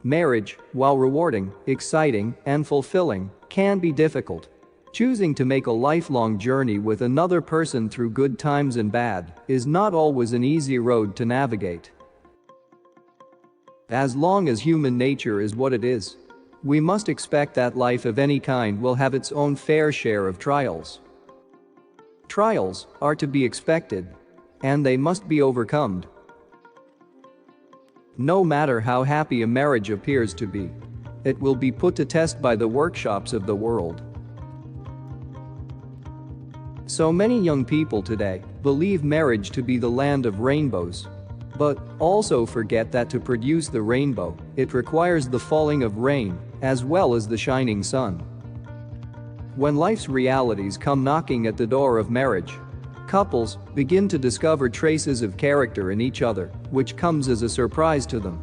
Marriage, while rewarding, exciting, and fulfilling, can be difficult. Choosing to make a lifelong journey with another person through good times and bad is not always an easy road to navigate. As long as human nature is what it is, we must expect that life of any kind will have its own fair share of trials. Trials are to be expected, and they must be overcome. No matter how happy a marriage appears to be, it will be put to test by the workshops of the world. So many young people today believe marriage to be the land of rainbows, but also forget that to produce the rainbow, it requires the falling of rain as well as the shining sun. When life's realities come knocking at the door of marriage, couples begin to discover traces of character in each other, which comes as a surprise to them.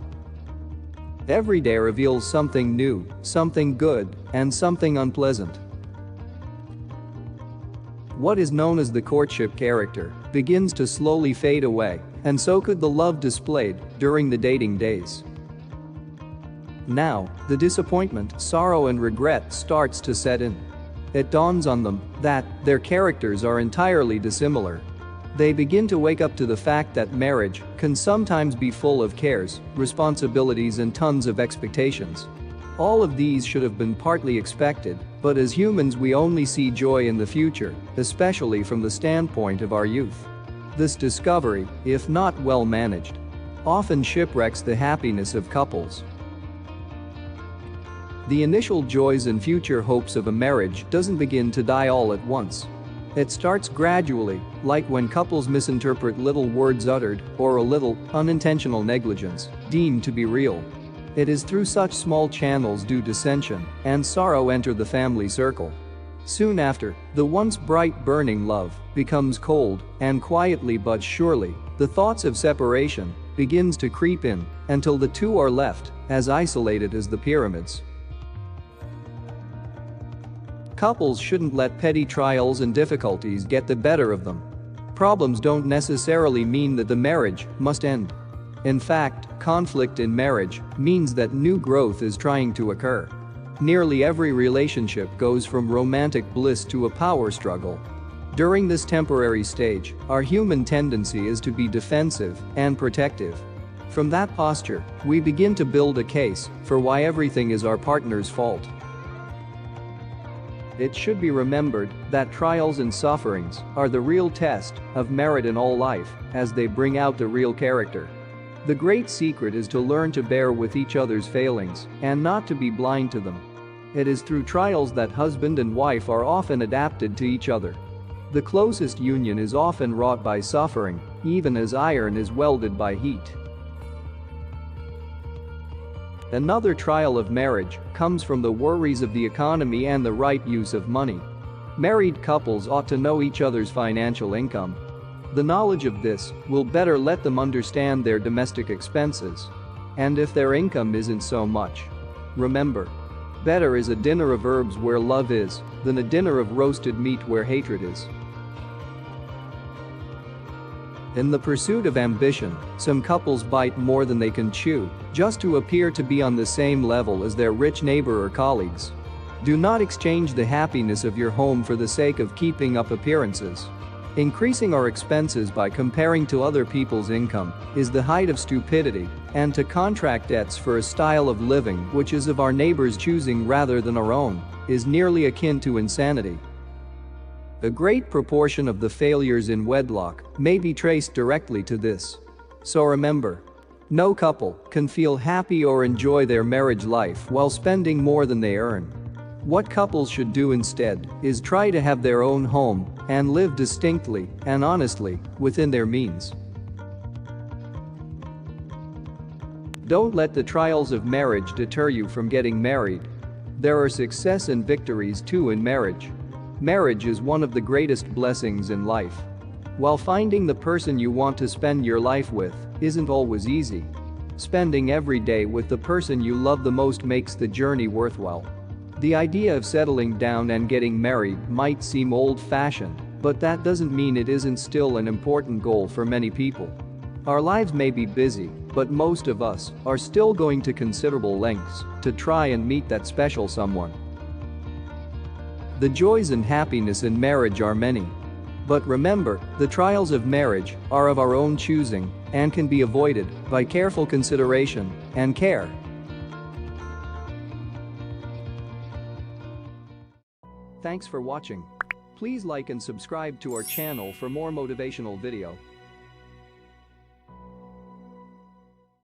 Every day reveals something new, something good, and something unpleasant. What is known as the courtship character begins to slowly fade away, and so could the love displayed during the dating days. Now, the disappointment, sorrow, and regret starts to set in. It dawns on them that their characters are entirely dissimilar. They begin to wake up to the fact that marriage can sometimes be full of cares, responsibilities, and tons of expectations. All of these should have been partly expected, but as humans we only see joy in the future, especially from the standpoint of our youth. This discovery, if not well managed, often shipwrecks the happiness of couples. The initial joys and future hopes of a marriage doesn't begin to die all at once. It starts gradually, like when couples misinterpret little words uttered or a little unintentional negligence deemed to be real. It is through such small channels do dissension and sorrow enter the family circle. Soon after, the once bright burning love becomes cold, and quietly but surely, the thoughts of separation begins to creep in until the two are left as isolated as the pyramids. Couples shouldn't let petty trials and difficulties get the better of them. Problems don't necessarily mean that the marriage must end. In fact, conflict in marriage means that new growth is trying to occur. Nearly every relationship goes from romantic bliss to a power struggle. During this temporary stage, our human tendency is to be defensive and protective. From that posture, we begin to build a case for why everything is our partner's fault. It should be remembered that trials and sufferings are the real test of merit in all life, as they bring out the real character. The great secret is to learn to bear with each other's failings and not to be blind to them. It is through trials that husband and wife are often adapted to each other. The closest union is often wrought by suffering, even as iron is welded by heat. Another trial of marriage comes from the worries of the economy and the right use of money. Married couples ought to know each other's financial income. The knowledge of this will better let them understand their domestic expenses. And if their income isn't so much, remember, better is a dinner of herbs where love is than a dinner of roasted meat where hatred is. In the pursuit of ambition, some couples bite more than they can chew, just to appear to be on the same level as their rich neighbor or colleagues. Do not exchange the happiness of your home for the sake of keeping up appearances. Increasing our expenses by comparing to other people's income is the height of stupidity, and to contract debts for a style of living which is of our neighbor's choosing rather than our own is nearly akin to insanity. A great proportion of the failures in wedlock may be traced directly to this. So remember, no couple can feel happy or enjoy their marriage life while spending more than they earn. What couples should do instead is try to have their own home and live distinctly and honestly within their means. Don't let the trials of marriage deter you from getting married. There are success and victories too in marriage. Marriage is one of the greatest blessings in life. While finding the person you want to spend your life with isn't always easy, spending every day with the person you love the most makes the journey worthwhile. The idea of settling down and getting married might seem old-fashioned, but that doesn't mean it isn't still an important goal for many people. Our lives may be busy, but most of us are still going to considerable lengths to try and meet that special someone. The joys and happiness in marriage are many. But remember, the trials of marriage are of our own choosing and can be avoided by careful consideration and care. Thanks for watching. Please like and subscribe to our channel for more motivational video.